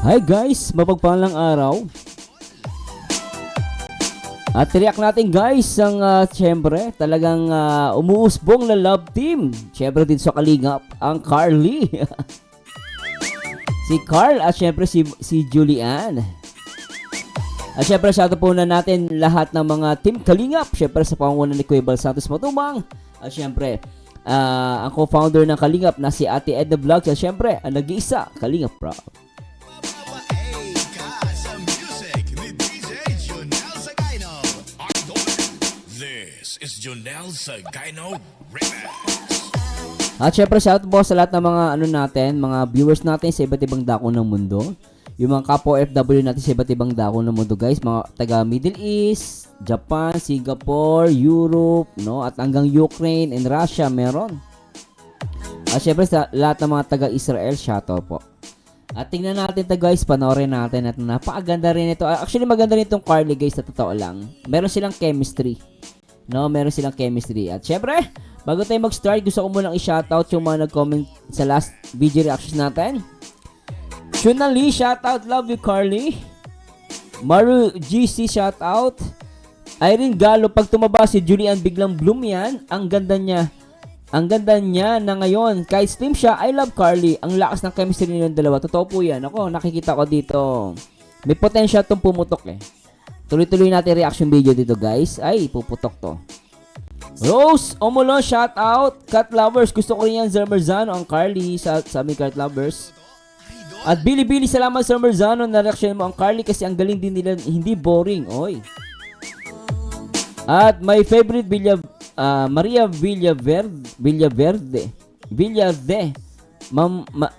Hi guys, mapagpalang araw. At react natin guys ang syempre talagang umuusbong na love team. Syempre dito sa Kalingap, ang Carly. Si Carl at syempre si Julian. At syempre shoutout po na natin lahat ng mga team Kalingap. Syempre sa pangunan ni Kuya Bal Santos Matubang. At syempre ang co-founder ng Kalingap na si Ate Edna Vlogs. At syempre ang nag-iisa Kalingap Proud. Is Jonel Sagayno Remix. At syempre shout po sa lahat ng mga mga viewers natin sa iba't ibang dako ng mundo. Yung mga kapwa FW natin sa iba't ibang dako ng mundo guys, mga taga Middle East, Japan, Singapore, Europe, no, at hanggang Ukraine and Russia meron. At syempre sa lahat ng mga taga Israel, shoutout po. At tingnan natin ito guys, panoorin natin at napakaganda rin ito. Actually maganda rin itong Carly guys, sa totoo lang. Meron silang chemistry. No, meron silang chemistry. At syempre, bago tayo mag-start, gusto ko munang i-shoutout yung mga nag-comment sa last video reactions natin. Shunali, shoutout. Love you, Carly. Maru GC, shoutout. Irene Gallo, pag tumaba si Julian, biglang bloom yan. Ang ganda niya. Ang ganda niya na ngayon. Kahit slim siya, I love Carly. Ang lakas ng chemistry nilang dalawa. Totoo po yan. Ako, nakikita ko dito. May potential tong pumutok eh. Tuloy-tuloy natin reaction video dito guys. Ay, puputok to. Rose Omolon, shout out. Cat Lovers, gusto ko rin yan. Sir Merzano, ang Carly sa aming Cat Lovers. At Billy, salamat Sir Merzano na reaction mo ang Carly kasi ang galing din nila, hindi boring. Oy. At my favorite Maria Villaverde.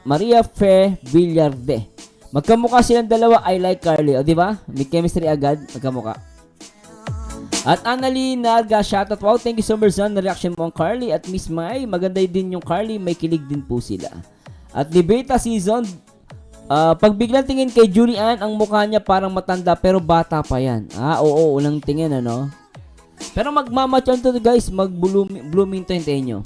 Maria Fe Villaverde. Magkamukha silang dalawa, I like Carly. O, di ba? May chemistry agad, magkamukha. At Annalie Narga, shoutout. Wow, thank you so much na reaction mo ang Carly. At Miss Mai, maganda din yung Carly, may kilig din po sila. At Debata Season, pag biglang tingin kay Julian, ang mukha niya parang matanda pero bata pa yan. Oo, unang tingin, ano? Pero magmamachan to guys, mag-blooming to, hintayin nyo.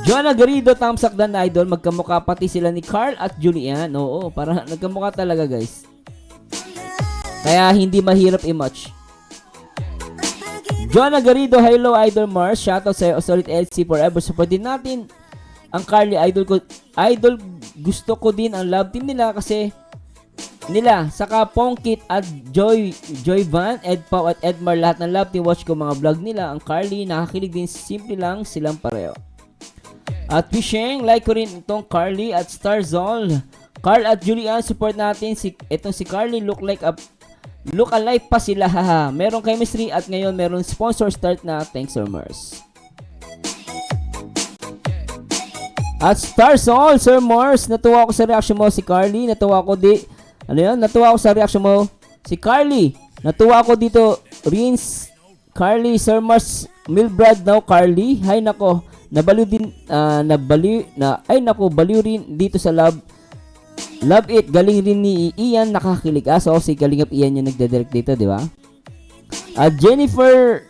Joanna Garrido, Tamsak Dan Idol, magkamukha pati sila ni Carl at Julian. Oo, parang nagkamukha talaga guys. Kaya hindi mahirap i-match. Joanna Garrido, hello Idol Mars, shoutout sa'yo, Solid LC forever. Support din natin ang Carly, idol gusto ko din ang love team nila kasi saka Pongkit at Joy Van, Ed Pau at Edmar, lahat ng love team, watch ko mga vlog nila. Ang Carly, nakakilig din, simple lang silang pareho. At Fishing, like ko rin itong Carly at Starzol. Carl at Julian, support natin itong si Carly, look alike pa sila, haha. Merong chemistry at ngayon meron sponsor start na, thanks Sir Mars. At Starzol, Sir Mars, natuwa ako sa reaction mo si Carly, natuwa ako sa reaction mo si Carly. Natuwa ako dito, Rins, Carly, Sir Mars, Milbrad now Carly. Hay nako. Baliw rin dito sa Love It. Galing rin ni Ian, nakakilig. So si Kalingap Ian yung nagde-direct dito, di ba? At Jennifer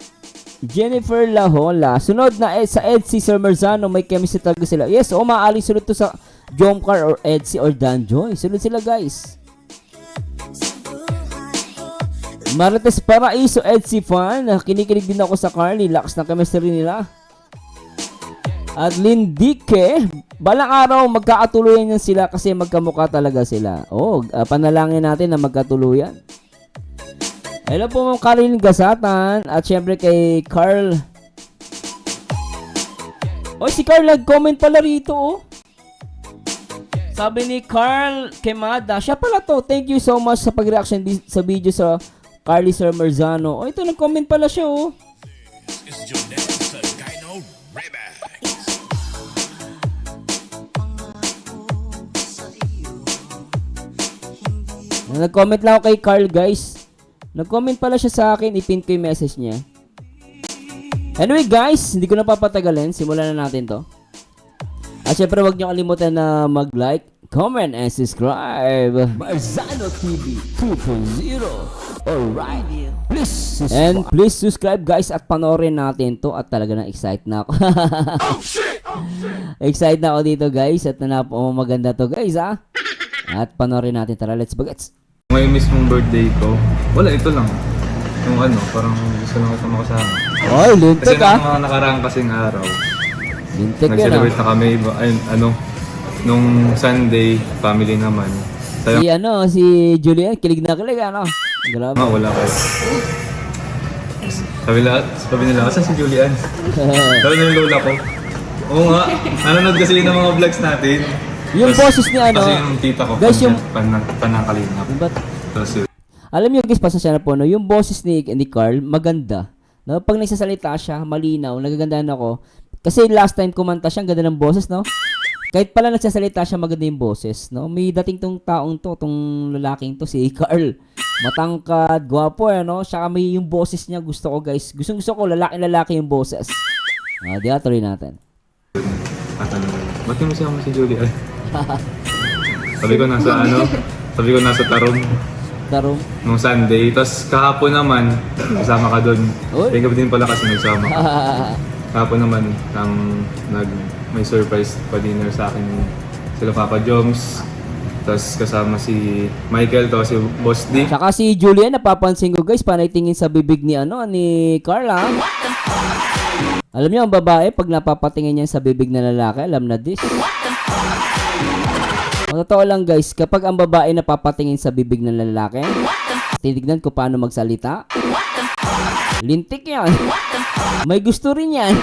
Lahola, sunod na sa Edsy, Sir Merzano, may chemistry talaga sila. Yes, maaaring sunod to sa Jomcar or Edsy or Danjoy. Sunod sila guys. Marites Paraiso, Edsy fan, kinikilig din ako sa Carly, lakas ng chemistry nila. At Lindike, balang araw magkakatuluyan yan sila kasi magkamukha talaga sila. Panalangin natin na magkatuluyan. Hello po Ma'am Caroline Gasatan at syempre kay Carl. Si Carl nag-comment pala rito. Sabi ni Carl Kemada, siya pala to. Thank you so much sa pag-reaction sa video sa Carly Sir Merzano. Ito nag-comment pala siya. Is Jonel Sagayno Remix. Nag-comment lang ako kay Carl guys. Nag-comment pala siya sa akin, ipin ko yung message niya. Anyway guys, hindi ko na papatagalin, simulan na natin to. At syempre huwag niyo kalimutan na mag-like, comment, and subscribe. Marzano TV 2.0. Alright. Please subscribe guys at panoorin natin to at talaga na excited na ako. Excited na ako dito guys at maganda to guys At panoorin natin. Tara, let's bagets. Ngayon mismong birthday ko, wala, ito lang. Yung ano, parang gusto lang ako makasama. Oy, Kasi lintik nung mga nakaraang kasing araw, Lintik yun nag-celebrate na kami, nung Sunday, family naman. Sayang Si Julian, kilig na kilig, Grabe. nga, wala kayo. Sabi nila, asan si Julian? Sabi na yung lola ko. Oo nga, nanonood kasi yun ng mga vlogs natin. Yung boses ni Kasi yung tita ko, Guys, yung... panangkalingap. Tapos yun. Alam niyo guys, pasensya na po, no? Yung boses ni Carl, maganda. No? Pag nagsasalita siya, malinaw, nagagandahan ako. Kasi last time kumanta siya, ang ganda ng boses, no? Kahit pala nagsasalita siya, maganda yung boses, no? May dating tong taong to, tong lalaking to, si Carl. Matangkad, gwapo, no? Saka may yung boses niya, gusto ko guys. Gusto ko, lalaki yung boses. Di tuloy natin. Ba't yung masaya mo si Julian? Sabi ko nasa Tarong. Tarong. Nung Sunday. Tapos kahapon naman, kasama ka doon. Uy. Kaya din pala kasi nagsama ka. Kahapon naman, may surprise pa dinner sa akin sila Papa Joms. Tapos kasama si Michael, to si Boss D. Saka si Julian, napapansin ko guys, panay tingin sa bibig ni ni Carla. Alam niyo, ang babae, pag napapatingin niya sa bibig na lalaki, alam na this. Ang totoo lang guys, kapag ang babae napapatingin sa bibig ng lalaki, titignan ko paano magsalita. Lintik yan. May gusto rin yan.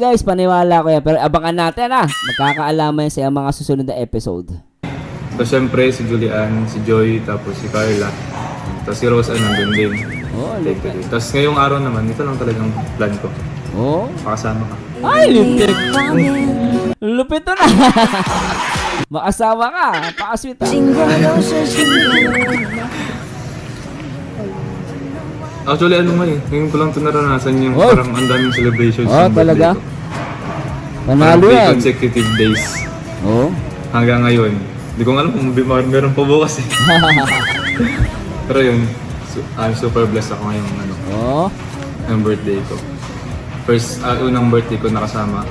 Guys, paniwala ko yan. Pero abangan natin magkakaalaman sa mga susunod na episode. So syempre si Julian, si Joy, tapos si Carla. Tapos si Rose nandun din. Lintik. Tapos ngayong araw naman, ito lang talagang plan ko. Makasama ka. Ay, lintik. Lupit na. Makasama ka. Pakasweet Actually, ngayon ko lang ito naranasan yung parang ang daming celebrations ng talaga? birthday ko. Panalo Parang yan. consecutive days. Hanggang ngayon. Hindi ko alam kung meron pa bukas eh. Pero yun, I'm super blessed ako ngayong ng birthday ko. Unang birthday ko nakasama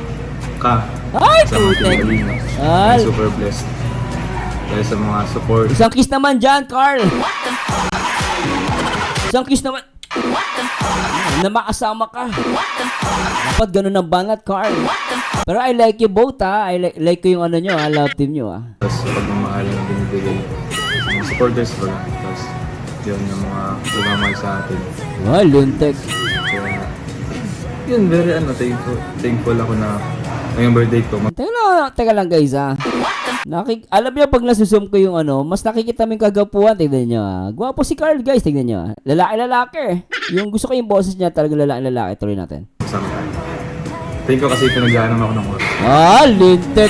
ka. Ay, Kasama putek. si Marina. Ay. I'm super blessed. Dahil sa mga support. Isang kiss naman dyan, Carl. Isang kiss naman. Na makasama ka. Dapat ganun ang banat, Carl. Pero I like you both, I like ko yung nyo, love team nyo, Tapos pagmamahal na binibigay sa mga supporters ko lang. Tapos yun yung mga tumamahal sa atin. Lintik. Kaya yun, very thankful ako na ngayong birthday ko. Teka lang guys, alam niyo pag nasusum ko yung mas nakikita mo yung kagapuan, tignan nyo, Gwapo si Carl guys, tignan nyo, Lalaki. Yung gusto ko yung boses niya, talagang lalaki. Tuloy natin. Kasama tayo. Thank you kasi pinag-aanam ako ng oras. Lintik.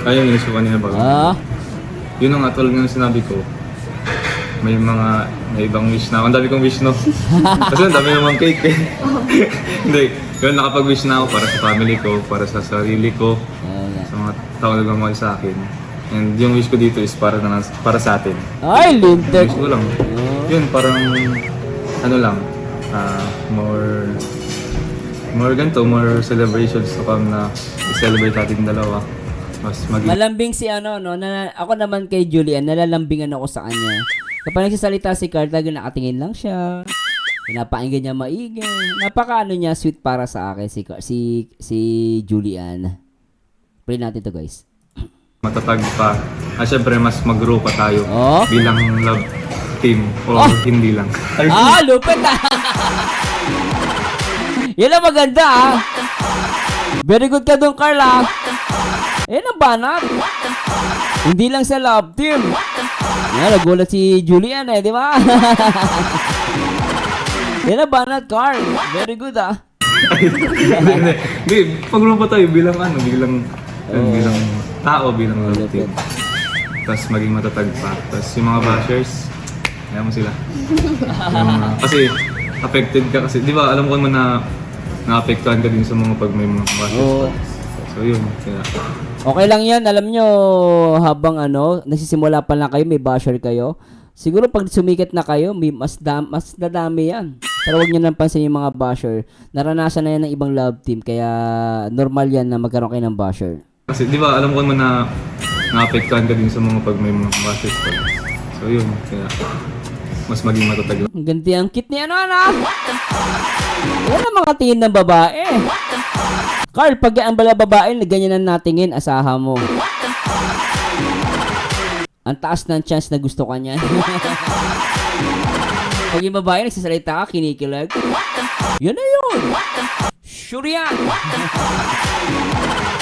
Ayun, yung issue kanina ba? Yun ang tulad ng sinabi ko. May ibang wish na ako. Ang dami kong wish, no? Kasi ang dami namang cake eh. Hindi. Yun, nakapag-wish na ako para sa family ko, para sa sarili ko, sa mga tao na nagmamahal sa akin. And yung wish ko dito is para sa atin. Lintik. Wish ko lang. Yun, parang more celebrations to come na i-celebrate natin dalawa. Mas Malambing si ako naman kay Julian, nalalambingan ako sa kanya. Kapag nagsasalita si Carl, talagang nakatingin lang siya. Pinapakinggan niya maigi. Napaka niya, sweet para sa akin si Julian. Play natin to guys. matatag pa. Syempre, mas mag-grow pa tayo bilang love team o hindi lang. Lupit Yan ang maganda Very good ka doon, Carla. Yan ang banat. Hindi lang sa love team. Nagulat si Julian di ba? Yan ang banat, Carl. Very good Hindi, pag-grow pa tayo bilang bilang tao, bilang love team. Tapos maging matatag pa. Tapos yung mga bashers, kaya mo sila. Kasi affected ka kasi, di ba alam ko naman na naapektuhan ka din sa mga pag may mga bashers. So yun, kaya. Okay lang yan, alam nyo, habang nagsisimula pa lang kayo, may basher kayo. Siguro pag sumikat na kayo, mas dadami yan. Pero wag niyo nang pansin yung mga basher. Naranasan na yan ng ibang love team, kaya normal yan na magkaroon kayo ng basher. Kasi di ba alam ko naman na naapektuhan ka din sa mga pag may mga bashers pa. So yun, kaya mas maging matatag. Ang ganti ang cute ni ano. Yan ang mga tingin ng babae. Carl, pag ang bala babae, ganyan ang natingin, asahan mo. Ang taas ng chance na gusto ka niyan. Pag yung babae nagsasalita ka, kinikilig. Yan na yun. Sure yan.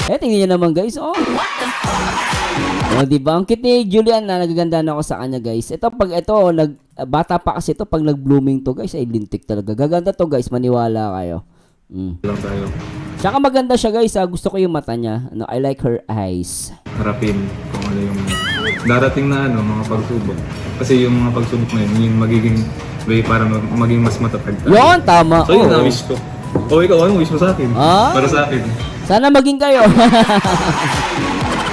Tingnan nyo naman guys, oh. Diba? Ang cute ni Julian na nagaganda na ako sa kanya guys. Ito, pag ito, bata pa kasi ito, pag nag-blooming to guys, ay lintik talaga. Gaganda to guys, maniwala kayo. Lang tayo. Tsaka maganda siya guys, gusto ko yung mata niya. I like her eyes. Harapin kung ano yung darating na mga pagsubok. Kasi yung mga pagsubok na yun, yung magiging way para maging mas matatag tayo. Yun, tama. So yun, na-wish ko. Ikaw, ano wish mo sa akin? Para sa akin. Sana maging kayo.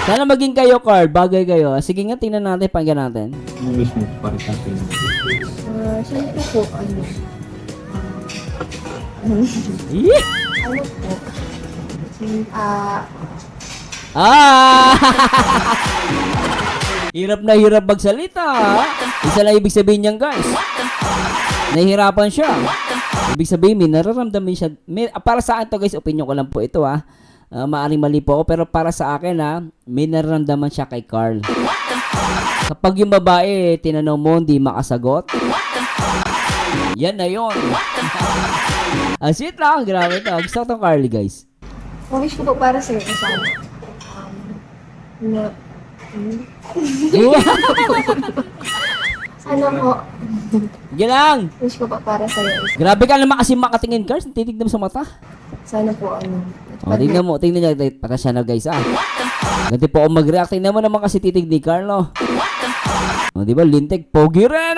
Sana maging kayo, Carl. Bagay kayo. Sige nga, tingnan natin, pakinggan natin. Ano wish mo para sa akin? Siyempre po, Yeah. ano po, Hirap na hirap magsalita. Isa lang ibig sabihin niyan, guys. Nahihirapan siya. Ibig sabihin, may nararamdaman siya. Para sa akin to guys, opinion ko lang po ito maaring mali po ako, pero para sa akin may nararamdaman siya kay Carl. Kapag yung babae, tinanong mo, hindi makasagot, yan na yun. Asit lang, grabe to. Gusto ko itong Carly guys. wish ko po para sa iyo, sana, na, ano po, Yan lang. wish ko po para sa iyo, Grabe ka naman kasi makatingin, Carl. Titignan mo sa mata. sana po, Tingnan mo, tingnan niya. Patasya na guys, Ganti po ako mag-react. Tingnan mo naman kasi titig ni Carl, no? Di ba, lintik. Pogi rin,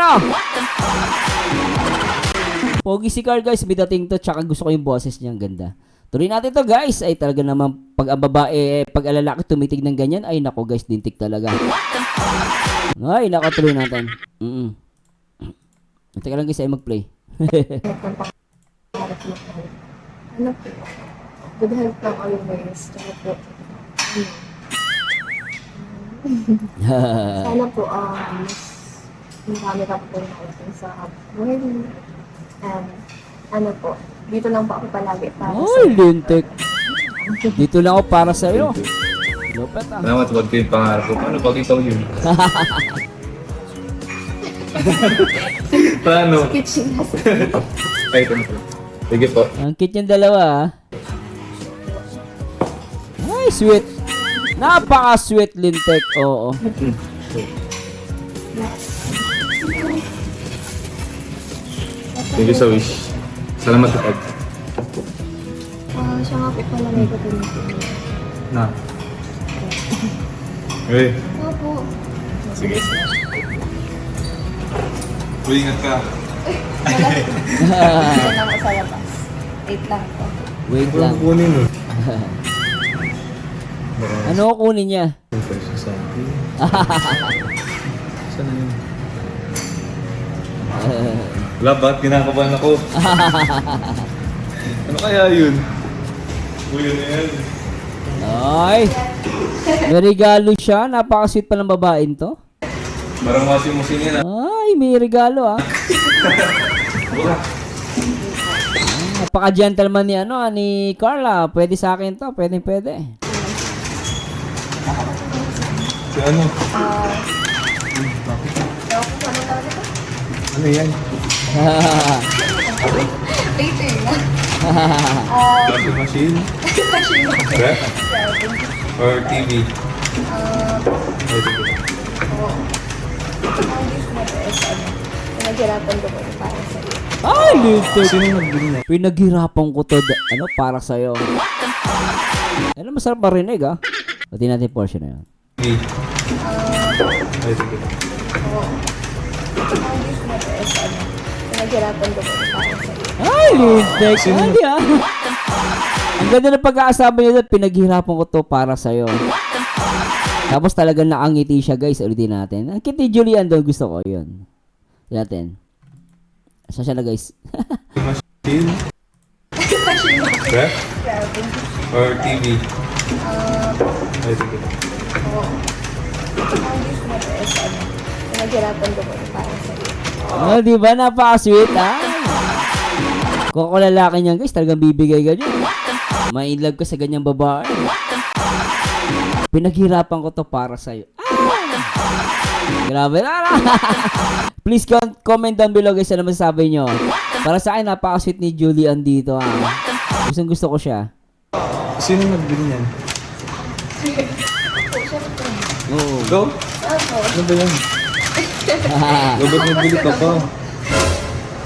Pogi si Carl, guys. Bidating to. Tsaka gusto ko yung boses niya. Ang ganda. Tuloy natin to, guys. Ay, talaga naman, pag ang babae, pag ang lalaki tumitig ng ganyan, ay, nako, guys, lintik talaga. Ay, nako, tuloy natin. Teka lang, guys, ay mag-play. ano po, good health lang always, tsaka po, sana po, mas marami ka po na sa buhay. Ano po, dito lang po ako palagi para Ay, lintik. Dito lang ako para sa'yo. Lupet, Salamat, wag ko yung pangarap ko. Paano pag ikaw yun? Paano? kitchen na Ay, ito na po. Sige po. Ang cute yung dalawa, Ay, sweet. Napaka-sweet, lintik. Oo. Thank you sa wish. Salamat sa pag. siya nga po pala may katulong. Na. Hey. Opo. Sige. Ingat ka. Isa lang ako sa labas. Wait lang po. Wait lang. Kunin mo. Ano kunin niya? Saan na yun? Wala, bakit kinakabahan ako? Ano kaya yun? Uy, yun na yan. Ay. May regalo siya. Napaka-sweet pa ng babaeng to. Parang washing yan. Ay, may regalo Napaka-gentleman ni ni Carla. Pwede sa akin to. Pwede. Si ano? Ano yan? Later na. Washing machine? Ref? Or TV? Pinaghirapan ko po para sa iyo. Ay, lito. Pinaghirapan ko to. Para sa'yo. Masarap marinig, Pati natin portion na yun. TV. Ay, sige. Pinaghirapan ko po para sa iyo. Ay, lintik. Ay, Ang ganda ng pag-aasaban niya doon. Pinaghirapan ko to para sa'yo. Tapos talagang nakangiti siya, guys. Ulitin natin. Ang cute ni Julian doon. Gusto ko yun. Natin. Saan siya na guys? Machine? Ref? Or TV? Ay, sige. Naghirapan ko po para sa iyo. Oh, di ba? Napaka-sweet, ha? Kung ako lalaki niyan, guys, talagang bibigay ganyan. Ma-inlove ka sa ganyang babae. Pinaghirapan ko to para sa'yo. Grabe na. Please comment down below, guys, ano masasabi nyo. Para sa akin, napaka-sweet ni Julian dito, ha? Gusto ko siya. Sino nagbili niyan? Oo. Go? Ano ba yan? Ba't nagbili ka pa?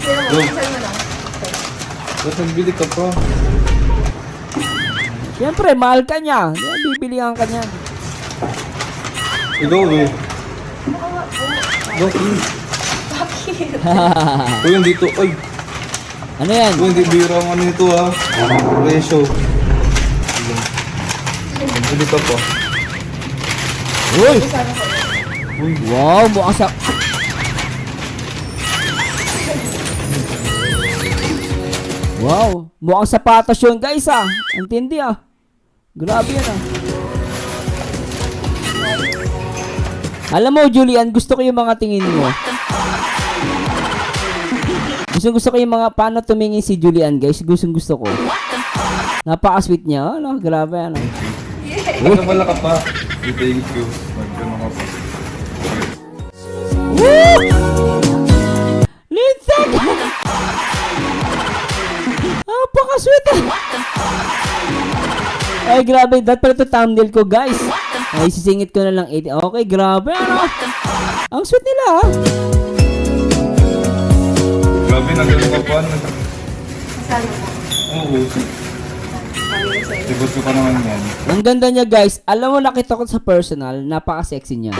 Go. Ba't nagbili ka pa? Siyempre, mahal ka niya. Bibilihan ka niya. Ikaw, eh. Go, please. Uy, hindi to. Uy, Ano yan? hindi bira ang ano nito, ha. Ratio. Hindi ka pa. Uy! Wow, mukhang sa... Wow, mukhang sapatos yun, guys, ah. Antindi, ah. Grabe yan, ah. Alam mo, Julian, gusto ko yung mga tingin mo. Gusto ko yung mga paano tumingin si Julian, guys. Gusto ko. Napaka-sweet niya, ano? Grabe, ano? Ano pala ka pa? Thank you. Magkano ka pa? Woo! Lindsay! Napaka-sweet, ah. Ay, grabe. Dapat pala ito thumbnail ko, guys. Ay, sisingit ko na lang 80. Okay, grabe, ano? Ang sweet nila, ah. Grabe, nagano ka pa? Sana po. Oo. Sabi ko sa iyo. Sigot ko pa naman yan. Ang ganda niya, guys. Alam mo, nakita ko sa personal, napaka-sexy niya.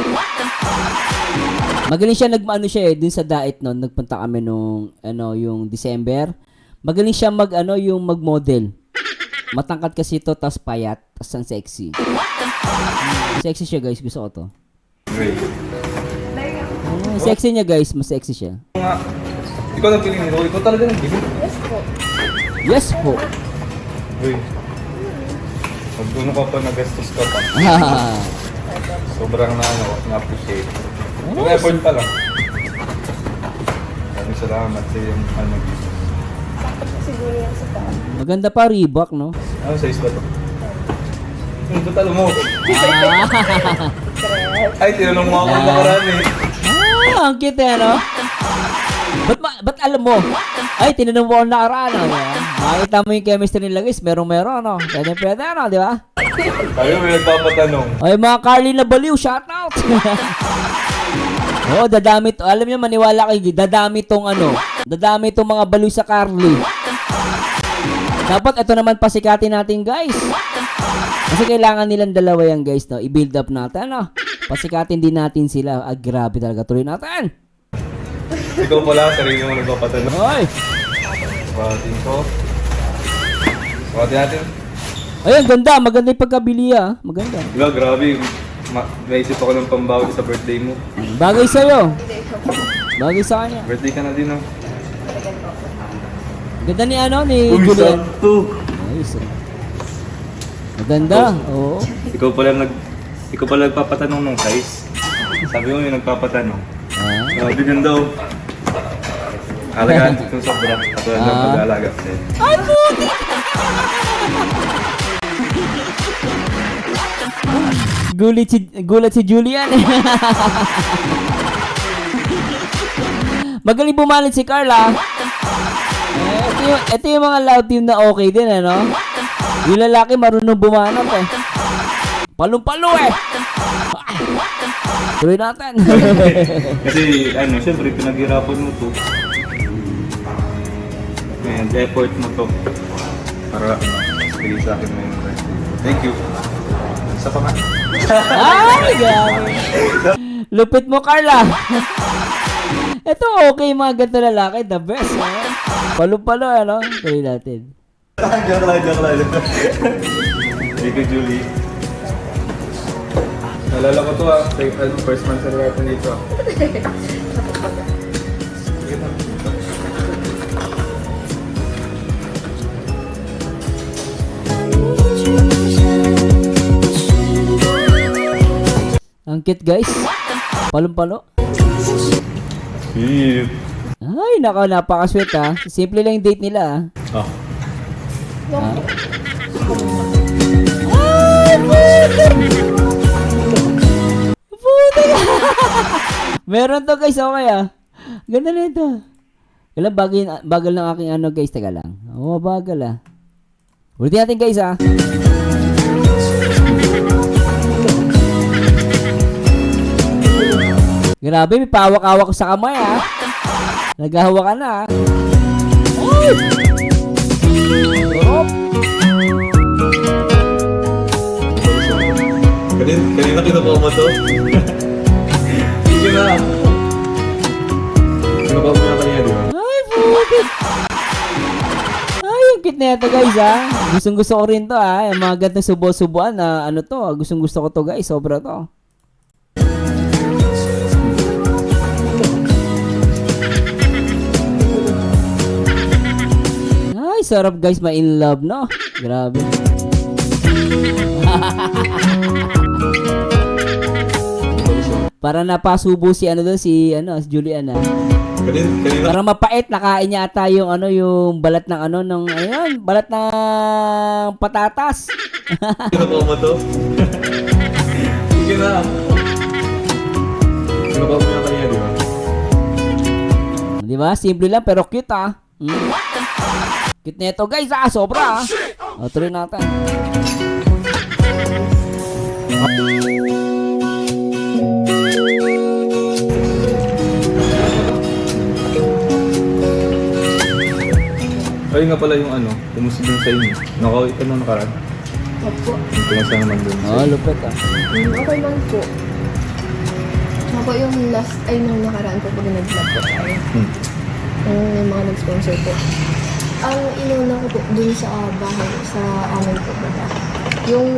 Magaling siya nag-ano siya eh, dun sa diet noon, nagpunta kami nung yung December. Magaling siya yung mag-model. Matangkad kasi ito, tas payat, tas ang sexy. Sexy siya, guys. Gusto ko to. Great. Sexy niya, guys. Mas sexy siya. Nga, ikaw na piling nito. Ikaw talaga nagbili. Yes po. Yes po. Uy. Magduno ka pa, nagastos ka pa. Sobrang na-appreciate. Yung effort pa lang. Maraming salamat sa yung Sakto po siguro yan sa paa. Maganda pa, Reebok, no? Ano size ba to? Yung total mo. Ay, tinanong mo ako ng nakaraan eh. Ang cute eh, no? Ba't alam mo? Ay, tinanong mo ako nakaraan, no? Makita mo yung chemistry nila, guys. Meron, no? Pwede, no? Di ba? Sabi mo, may nagpapatanong. Ay, mga Carly na baliw, shout out! Oo, dadami to. Alam niyo, maniwala kayo, dadami tong mga baliw sa Carly. Dapat ito naman pasikatin natin, guys. Kasi kailangan nilang dalawa yan, guys, no? I-build up natin, no? Pasikatin din natin sila. Ah, grabe talaga. Tuloy natin. Ikaw pala, sarili mo nagpapatanong. Hoy! Patin ko. Patin natin. Ayun, ganda. Maganda yung pagkabili, ah. Maganda. Diba, grabe. Naisip ako ng pambawi sa birthday mo. Bagay sa'yo. Bagay sa kanya. Birthday ka na din, no? Ganda ni Julian. sakto. Nice. Maganda. Oo. Ikaw pala nagpapatanong ng size. Sabi mo yung nagpapatanong. Ah. Grabe ganda, oh. Alagaan ko sobra. Ako lang pag-aalaga. Ay, puti! Gulat si Julian. Magaling bumalit si Carla. Ito yung mga love team na okay din, ano? Yung lalaki marunong bumanat eh. Palong-palo eh. Tuloy natin. Kasi, syempre, pinaghirapan mo to. And effort mo to. Para, bigay sa akin na yung birthday. Thank you. Isa pa nga. Ay, grabe. Lupit mo, Carla. Ito okay, mga ganito lalaki. The best, ha? Palo-palo, ano? Tuloy natin. Joke lang. Thank you, Julie. Nalala ko to, first month sa natin dito. Ang cute guys. Palong-palo. Cute. Ay, nako, napaka-sweet ha. Simple lang yung date nila Ah. Puta ka! Meron to guys, okay ah. Ganda na ito. Kailan bagal ng aking ano guys, teka lang. Oo, bagal ah. Ulitin natin guys ah. Grabe, may pawak-awak ko sa kamay ah. Naghahawa ka na ah. Ay! Sarap! Kanina kinukuha mo to? Sige na. Kinukuha mo na kanina, di ba? Ay, putik! Ay, ang cute na ito guys ah. Gustong gusto ko rin to ah. Yung mga gantong subo-subuan na ano to. Gustong gusto ko to guys. Sobra to. Ay, sarap guys. Ma-in love no. Grabe. Para napasubo si ano doon si Julian ah. Kanina. Para mapait, nakain niya ata yung ano, yung balat ng ano, ng, ayun, balat ng patatas. Kinukuha mo to? Sige na. Kinukuha mo na kanina, di ba? Di ba? Simple lang, pero cute ah. Cute na ito guys ah, sobra ah. O, tuloy natin. Ayun nga pala yung ano, kumusta dun sa inyo. Nakawit ka nung nakaraan. Opo. Kumusta naman dun? Oh, lupit ah. Okay man po. Ako yung last, ay nung nakaraan po pag nag-vlog po tayo. Yung mga nag-sponsor po. Ang inuna ko po dun sa bahay, sa amin po ba? Yung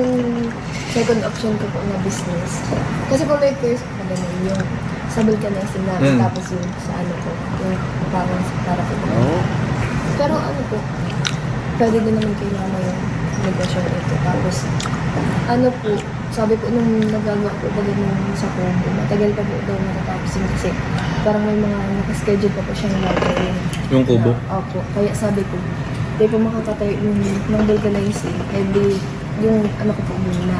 second option ko po na business. Kasi po may first pa ganun yung sa vulcanizing namin, tapos yung sa ano po, yung parang para po. Pero ano po, pwede din naman kay mama yung negosyo ito. Tapos, ano po, sabi po nung nagagawa po ba nung sa Congo, matagal pa po daw matatapos yun kasi parang may mga nakaschedule pa po siyang gagawin. Yung kubo? Opo, kaya sabi ko, hindi po makakatayo yung ng vulcanizing, edi yung ano ko po muna.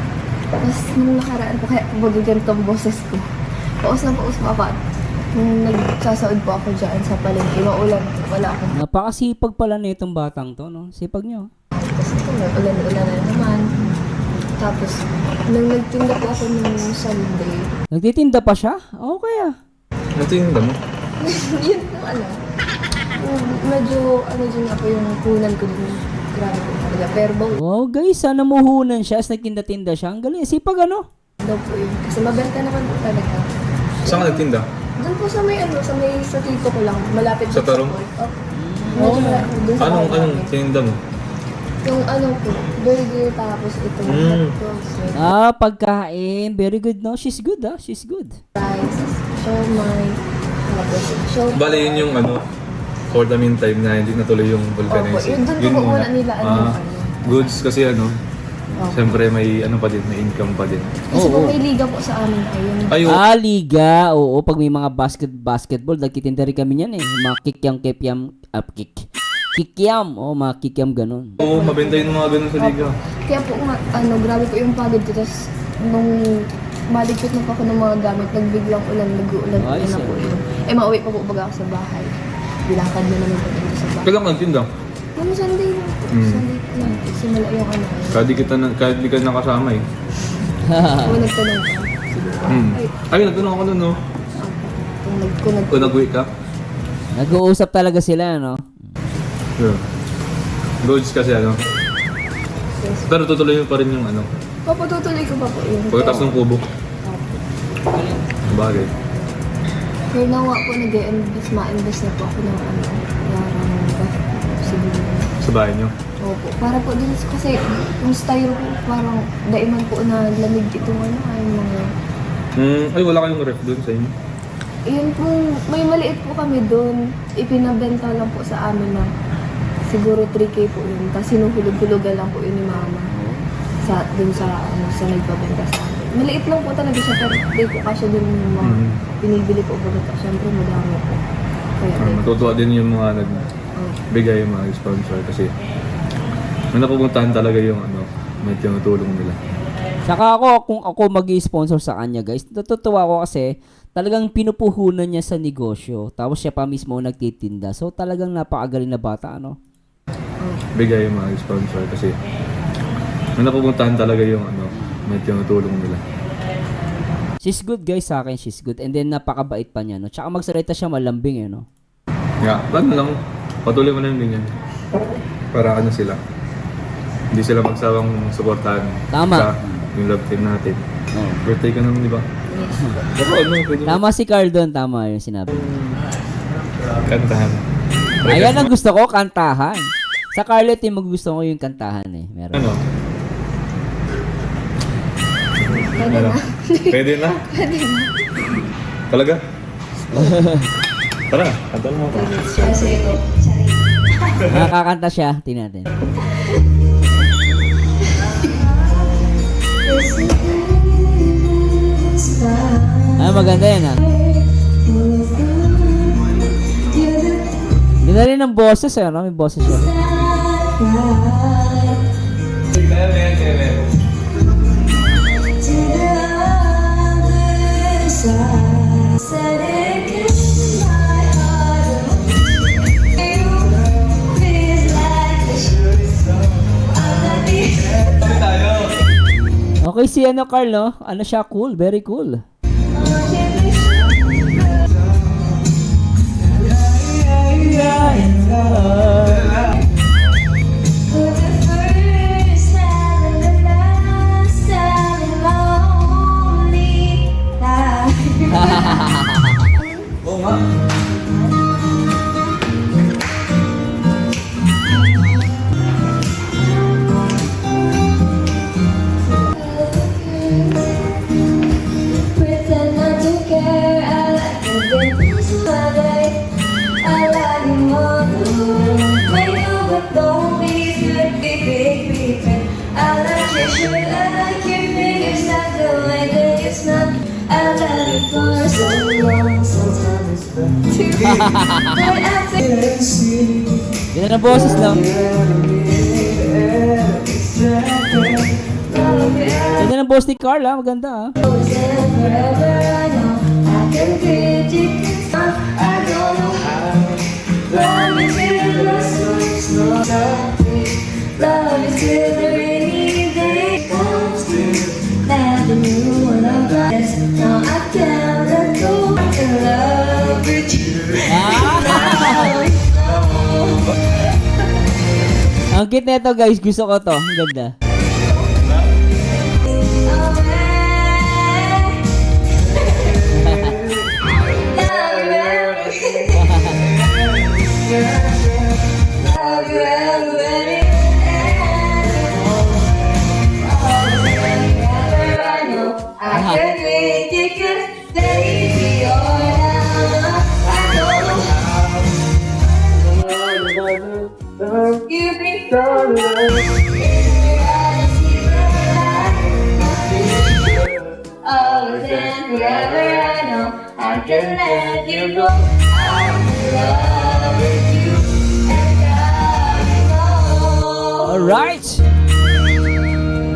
Tapos nung nakaraan po, kaya po ganito ang boses ko. Paus na paus pa. Nung nagsasaod po ako dyan sa palengke, maulan po, wala akong Napakasipag pala na itong batang to, no? Sipag nyo. tapos ito, ulan-ulan na naman. Tapos, nung nagtinda po ako nung Sunday, Nagtitinda pa siya? Okay ah. Ito yung damo. yun po medyo, dyan nga po yung punan ko dun. Grabe po talaga. Pero bawal Wow guys, sana muhunan siya as nagtinda-tinda siya. Ang galing, sipag ano? daw po yun. Kasi mabenta naman po talaga. Saan ka nagtinda? Doon po sa may sa tito ko lang, malapit Sa Tarong? Oh, medyo malapit doon sa Anong bahay namin. tininda mo? Yung po, burger tapos ito, hotdogs, may Ah, pagkain. Very good no? She's good ah, she's good. rice, siomay, tapos siomay. Bale yun yung ano, for the meantime na hindi natuloy yung vulcanizing. Opo, yun doon po muna nila ano. Goods kasi ano, siyempre may ano pa din, may income pa din. Kasi po may liga po sa amin ayun. Ay, Ah, liga. Oo, pag may mga basketball, nagtitinda rin kami niyan eh. Mga kikiam. Oh, mga kikiam ganun. oo, mabenta yung mga ganun sa liga. Kaya po nga, grabe po yung pagod ko. Tapos, nung maligpit na po ako ng mga gamit, nagbiglang ulan, nag-uulan Ay, na po sorry. yun. Mauwi pa po baga ako sa bahay. Bilakad na naman po dito sa bahay. Kailan ka nagtinda? Yung Sunday lang po. Sunday lang po. Simula yung ano. Kahit di ka nakasama eh. Kung nagtanong ka, siguro. Ay, nagtanong ako nun, no? Kung O nag-uwi ka? Nag-uusap talaga sila, no? Yeah. Goods kasi ano. Pero tutuloy mo pa rin yung ano, Papatutuloy ko pa po yun. pagkatapos ng kubo. Bagay. Pero na nga po, ma-invest na po ako ng siguro. Sa bahay nyo. Opo. Para po din kasi yung styro po parang daiman po na lamig itong ay mga Ay, wala kayong ref doon sa inyo? yun po, may maliit po kami doon. Ipinabenta lang po sa amin na siguro 3K po yun. Tapos sinuhulog-hulugan lang po yun ni mama. Dun sa nagpabenta sa amin. Maliit lang po talaga siya, pero di po kasya din yung mga pinibili po bagat. Siyempre, madami po. Kaya, Matutuwa din yung mga nagbigay, yung mga sponsor kasi may napupuntahan talaga yung may tinutulong nila. Saka ako, kung ako mag-sponsor sa kanya, guys, natutuwa ako kasi talagang pinupuhunan niya sa negosyo. Tapos siya pa mismo nagtitinda. So talagang napakagaling na bata, ano? Bigay yung mga sponsor kasi may napupuntahan talaga yung may tinutulong nila. She's good, guys, sa akin. She's good. And then napakabait pa niya, no? Tsaka magsalita siya malambing, no? Nga, lang, patuloy mo na yung ganyan. Para sila. Hindi sila magsawang suportahan Tama. sa yung love team natin. Oh. Birthday ka naman, di ba? Pwede mo Tama si Carl doon, tama yung sinabi. kantahan. Ayan ang gusto ko, kantahan. Sa Carlet, yung gusto ko yung kantahan eh. Meron. Pwede na? Talaga? Tara, kantahan mo ako. Nakakanta siya, tingnan natin. Maganda yan Hindi na rin ang boses eh, no? May boses siya. Okay si Carl, no? Ano siya, cool, very cool. Pretend not to care, I like the things I like. I like you more. When you but don't be good, big. I like your shirt, I like your fingers, not the way that you smell. I love you for so long, sometimes it's fun to be. But after Yan ang boses, no? Yan ang boss ni Carl, ha? Maganda, ha? forever, I know I can predict it. I don't know how. Love is till the sun's not up. Love is till the rainy day comes. Never knew what I was. Now I can't let go. I'm in love with you. Ang cute nito, guys. Gusto ko to. Ang ganda. You've been so low. Always and forever, I know I can let you go. I'm in love with you, and I know. Alright!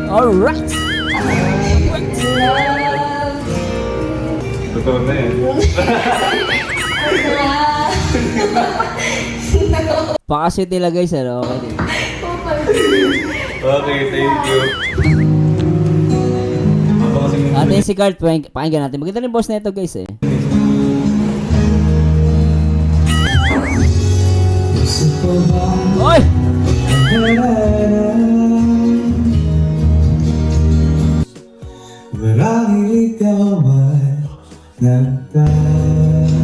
Alright! I'm in love. Totoo na eh. Pakasweet nila, guys, ano? Okay din. Okay, thank you. Ano yung si Carl? Pakinggan natin. Maganda rin boss na ito, guys, eh. Oy! Ganda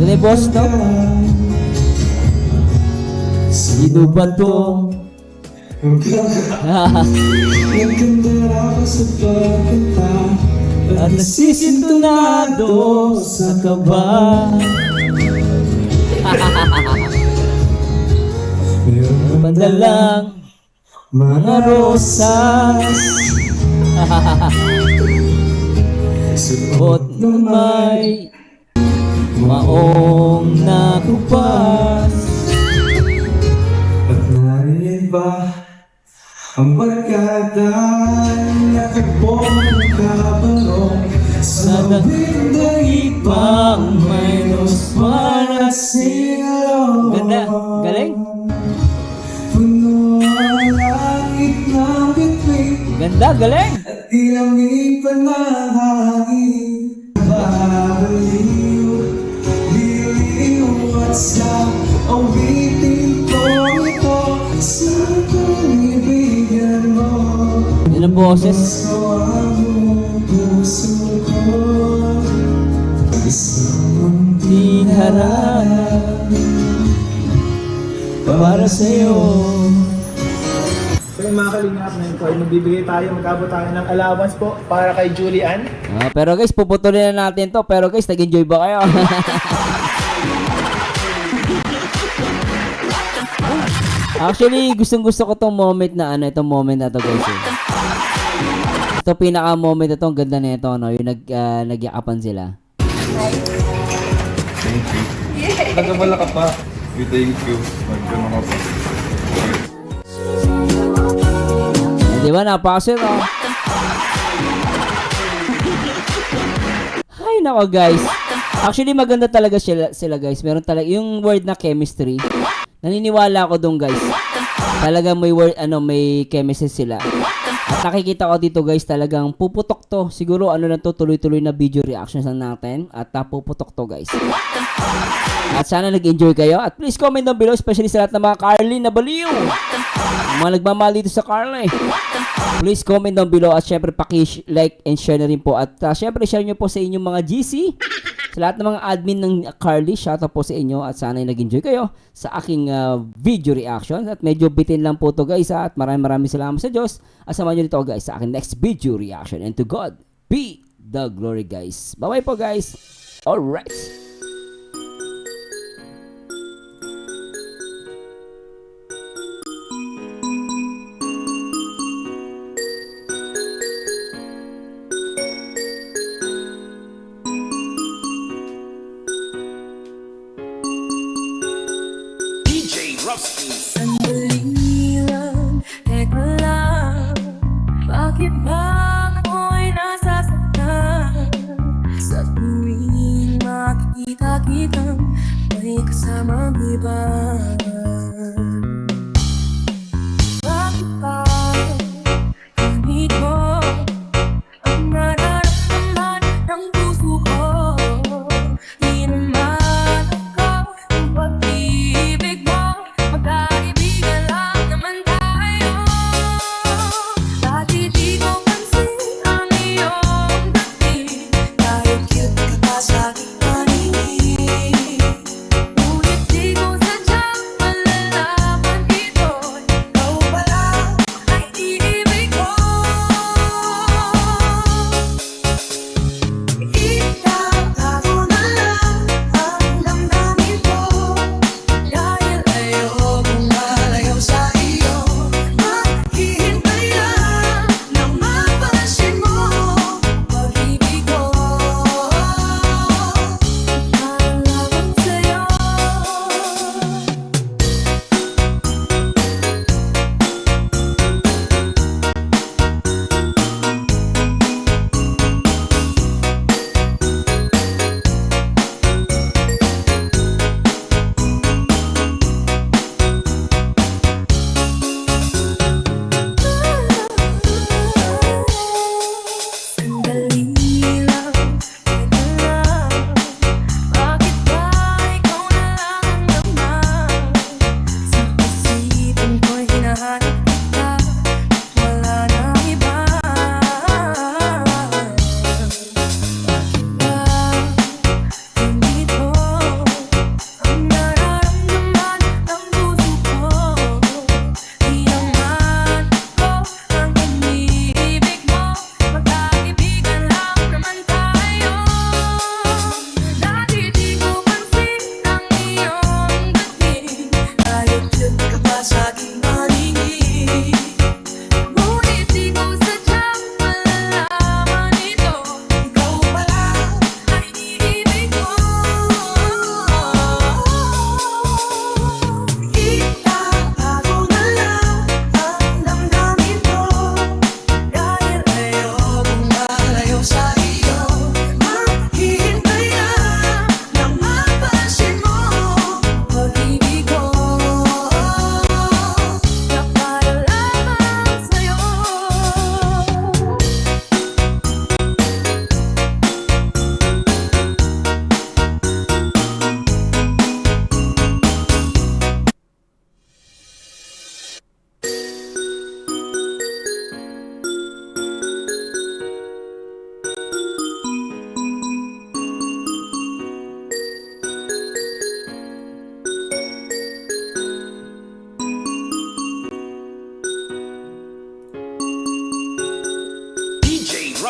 yung boss, no? Sino ba to? At nasisintonado sa kaba. Pandalang mga rosas. Suot ng may maong nakupas. At nariyan ba ang barkada na takbong kabarong sa bindang ipang may nos para sa'yo? Ganda, galing. Puno ang langit ng bituin Ganda, galing. at ilamig pa ng hangin. Babaliw, diliw at sa awitin ko ito sa pag-ibigyan mo. Yan ang boses. So ang buong puso ko isang Di harap para sa'yo. So yung mga kalingap na yun po, ay magbibigay tayo, mag-abot tayo ng allowance po para kay Julian. Pero guys, puputulin na natin to. Pero guys, nag-enjoy ba kayo? Actually, gustong-gusto ko tong moment na itong moment na to guys. Ito pinaka-moment na to, ang ganda nito, no? Yung nagyakapan sila. Thank you. Nagabala ka pa. Thank you. Magkano ka pa. Di ba? Napakasweet, oh. Ay, nako guys. Actually, maganda talaga sila guys. Meron talaga, yung word na chemistry, naniniwala ako dun guys. Talaga may word, may chemistry sila. At nakikita ko dito guys, talagang puputok to. Siguro na to, tuloy-tuloy na video reactions lang natin. At puputok to guys. At sana nag-enjoy kayo. At please comment down below, especially sa lahat ng mga Carly na baliw. Mga nagmamahal dito sa Carly. Please comment down below at syempre paki-like and share na rin po. At syempre share nyo po sa inyong mga GC. Sa lahat ng mga admin ng Carly, shoutout po sa inyo. At sana ay nag-enjoy kayo sa aking video reaction. At medyo bitin lang po to guys. At maraming salamat sa Diyos. At samahan nyo dito guys sa aking next video reaction. And to God be the glory guys. Bye bye po guys. Alright. Sandali lang, teka lang, bakit ba ako'y nasasaktan? Sa tuwing makikita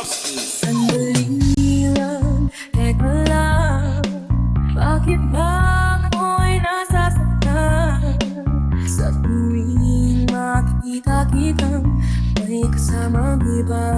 Sandali lang, teka lang, bakit ba ako'y nasasaktan? Sa tuwing makikita kitang may kasamang iba.